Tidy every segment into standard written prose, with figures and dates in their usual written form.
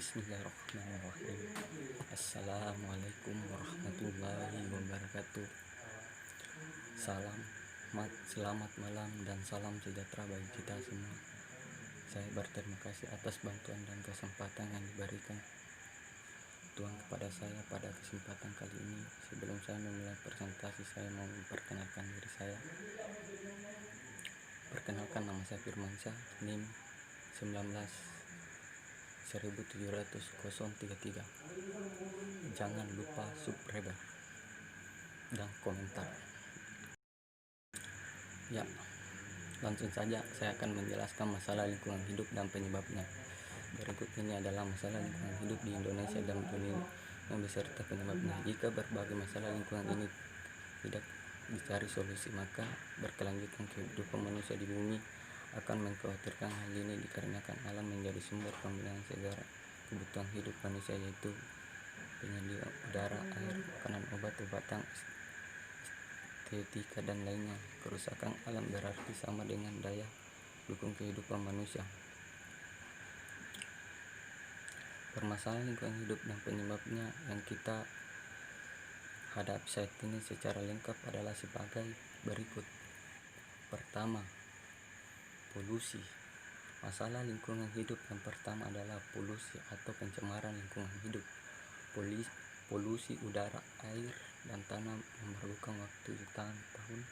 Bismillahirrahmanirrahim. Assalamualaikum warahmatullahi wabarakatuh. Selamat malam dan salam sejahtera bagi kita semua. Saya berterima kasih atas bantuan dan kesempatan yang diberikan Tuhan kepada saya pada kesempatan kali ini. Sebelum saya memulai presentasi, saya mau memperkenalkan diri saya. Perkenalkan, nama saya Firmansyah, NIM 17033. Jangan lupa subscribe dan komentar. Ya, langsung saja saya akan menjelaskan masalah lingkungan hidup dan penyebabnya. Berikut ini adalah masalah lingkungan hidup di Indonesia dan dunia beserta penyebabnya. Jika berbagai masalah lingkungan ini tidak dicari solusi, maka berkelanjutan kehidupan manusia di bumi akan mengkhawatirkan. Hal ini dikarenakan alam menjadi sumber pemberian segala kebutuhan hidup manusia, yaitu penyedia udara, air, makanan, obat-obatan, estetika, dan lainnya. Kerusakan alam berarti sama dengan daya dukung kehidupan manusia. Permasalahan lingkungan hidup dan penyebabnya yang kita hadapi saat ini secara lengkap adalah sebagai berikut. Pertama, polusi. Masalah lingkungan hidup yang pertama adalah polusi atau pencemaran lingkungan hidup. Polusi udara, air, dan tanah memerlukan waktu jutaan tahun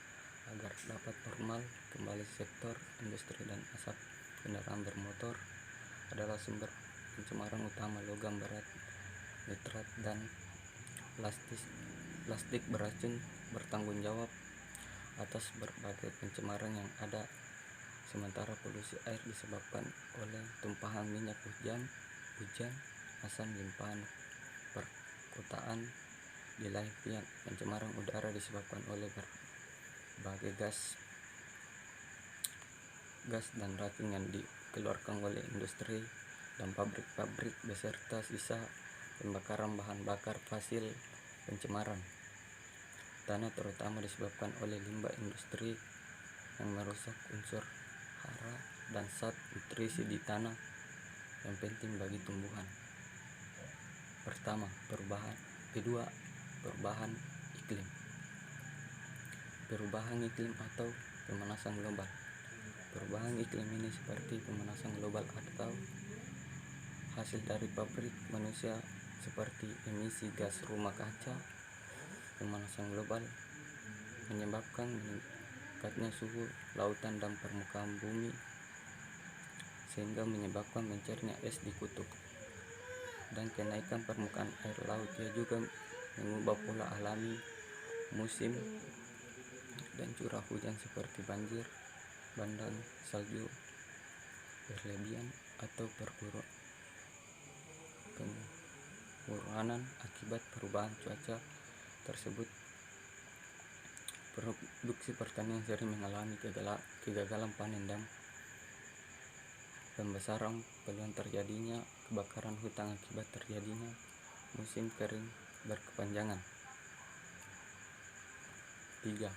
agar dapat normal kembali. Sektor industri dan asap kendaraan bermotor adalah sumber pencemaran utama. Logam berat, nitrat, dan plastik beracun bertanggung jawab atas berbagai pencemaran yang ada. Sementara polusi air disebabkan oleh tumpahan minyak hujan, asam limpahan perkotaan. Di lain pihak, pencemaran udara disebabkan oleh berbagai gas dan racun yang dikeluarkan oleh industri dan pabrik beserta sisa pembakaran bahan bakar fosil. Pencemaran tanah terutama disebabkan oleh limbah industri yang merusak unsur hara dan zat nutrisi di tanah yang penting bagi tumbuhan. Kedua, perubahan iklim. Perubahan iklim atau pemanasan global. Perubahan iklim ini seperti pemanasan global atau hasil dari pabrik manusia seperti emisi gas rumah kaca. Pemanasan global menyebabkan meningkatnya suhu lautan dan permukaan bumi, sehingga menyebabkan mencairnya es di kutub dan kenaikan permukaan air laut. Ia juga mengubah pola alami musim dan curah hujan seperti banjir bandang, salju, berlebihan, atau pengurangan akibat perubahan cuaca tersebut. Produksi pertanian sering mengalami kegagalan panen dan pembesaran. Peluang terjadinya kebakaran hutan akibat terjadinya musim kering berkepanjangan. 3.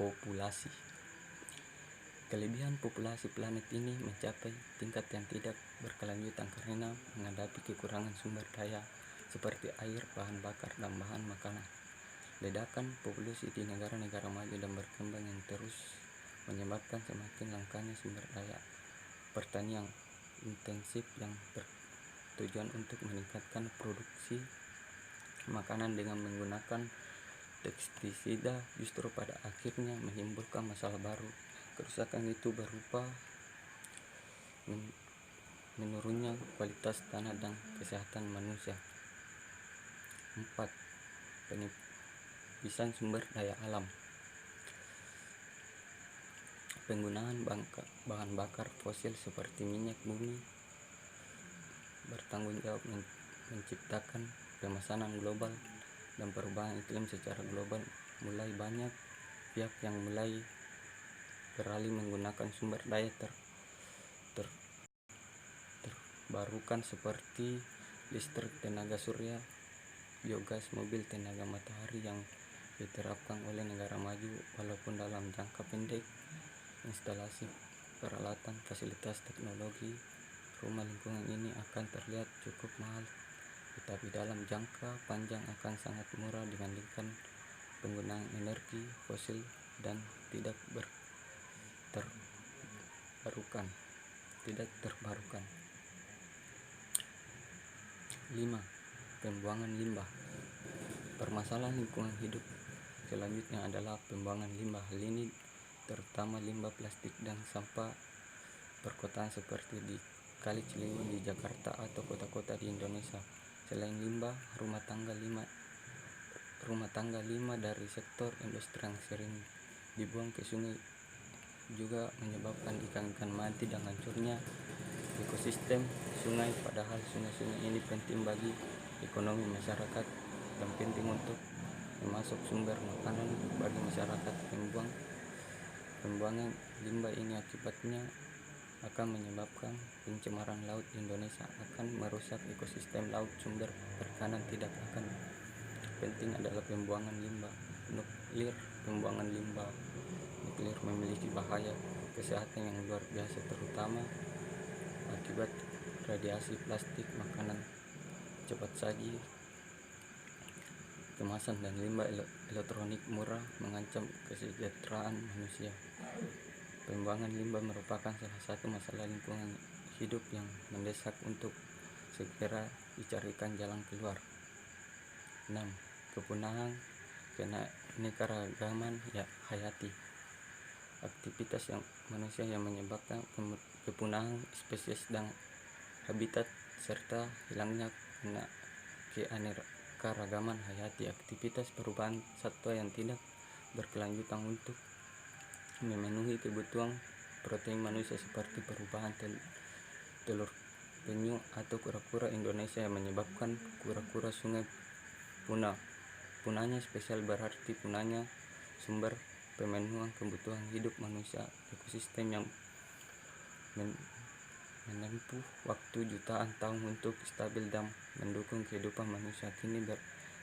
Populasi. Kelebihan populasi planet ini mencapai tingkat yang tidak berkelanjutan karena menghadapi kekurangan sumber daya seperti air, bahan bakar, dan bahan makanan. Ledakan populasi di negara-negara maju dan berkembang yang terus menyebabkan semakin langkanya sumber daya pertanian intensif yang bertujuan untuk meningkatkan produksi makanan dengan menggunakan pestisida, justru pada akhirnya menimbulkan masalah baru. Kerusakan itu berupa menurunnya kualitas tanah dan kesehatan manusia. 4. Penipisan sumber daya alam. Penggunaan bahan bakar fosil seperti minyak bumi bertanggung jawab menciptakan pemanasan global dan perubahan iklim secara global. Mulai banyak pihak yang mulai beralih menggunakan sumber daya terbarukan seperti listrik tenaga surya, biogas, mobil tenaga matahari yang diterapkan oleh negara maju. Walaupun dalam jangka pendek instalasi peralatan, fasilitas, teknologi, rumah lingkungan ini akan terlihat cukup mahal, tetapi dalam jangka panjang akan sangat murah dibandingkan penggunaan energi fosil dan tidak terbarukan. 5. Pembuangan limbah. Permasalahan lingkungan hidup selanjutnya adalah pembuangan limbah. Hal ini terutama limbah plastik dan sampah perkotaan seperti di Kali Ciliwung di Jakarta atau kota-kota di Indonesia. Selain limbah rumah tangga dari sektor industri yang sering dibuang ke sungai juga menyebabkan ikan-ikan mati dan hancurnya ekosistem sungai. Padahal sungai-sungai ini penting bagi ekonomi masyarakat dan penting untuk memasok sumber makanan bagi masyarakat. Pembuangan limbah ini akibatnya akan menyebabkan pencemaran laut. Indonesia akan merusak ekosistem laut, sumber perikanan tidak akan. Penting adalah pembuangan limbah nuklir. Pembuangan limbah nuklir memiliki bahaya kesehatan yang luar biasa, terutama akibat radiasi plastik, makanan cepat saji, kemasan, dan limbah elektronik murah mengancam kesejahteraan manusia. Pembuangan limbah merupakan salah satu masalah lingkungan hidup yang mendesak untuk segera dicarikan jalan keluar. 6. Kepunahan keanekaragaman hayati. Aktivitas manusia yang menyebabkan kepunahan spesies dan habitat serta hilangnya keanekaragaman hayati. Aktivitas perubahan satwa yang tidak berkelanjutan untuk memenuhi kebutuhan protein manusia seperti perubahan telur penyu atau kura-kura Indonesia yang menyebabkan kura-kura sungai punah. Punahnya spesial berarti punahnya sumber pemenuhan kebutuhan hidup manusia. Ekosistem yang menempuh waktu jutaan tahun untuk stabil dan mendukung kehidupan manusia kini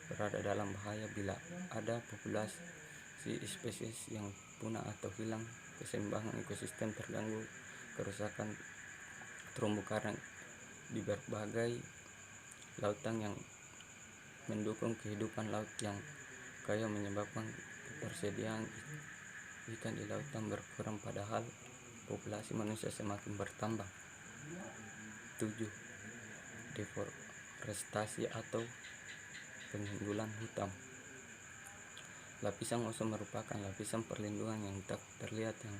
berada dalam bahaya bila ada populasi spesies yang punah atau hilang. Keseimbangan ekosistem terganggu. Kerusakan terumbu karang di berbagai lautan yang mendukung kehidupan laut yang kaya menyebabkan ketersediaan ikan di lautan berkurang padahal populasi manusia semakin bertambah. 7. Deforestasi atau penggundulan hutan. Lapisan ozon merupakan lapisan perlindungan yang tak terlihat yang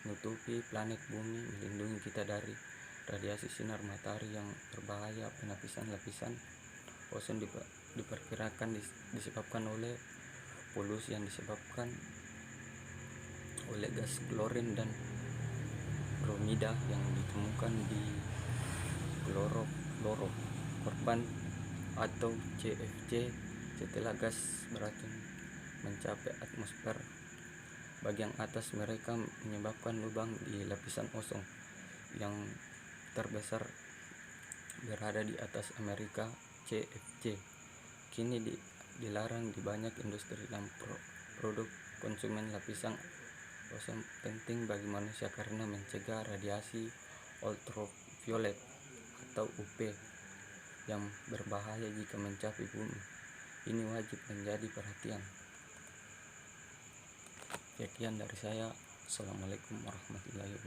menutupi planet bumi, melindungi kita dari radiasi sinar matahari yang berbahaya. Penapisan lapisan ozon diperkirakan disebabkan oleh polusi yang disebabkan oleh gas klorin dan bromida yang ditemukan di klorokorban atau CFC setelah gas beracun mencapai atmosfer bagian atas. Mereka menyebabkan lubang di lapisan ozon yang terbesar berada di atas Amerika. CFC kini dilarang di banyak industri dan produk konsumen. Lapisan ozon penting bagi manusia karena mencegah radiasi ultraviolet atau UV yang berbahaya jika mencapai bumi. Ini wajib menjadi perhatian. Sekian dari saya. Assalamualaikum warahmatullahi wabarakatuh.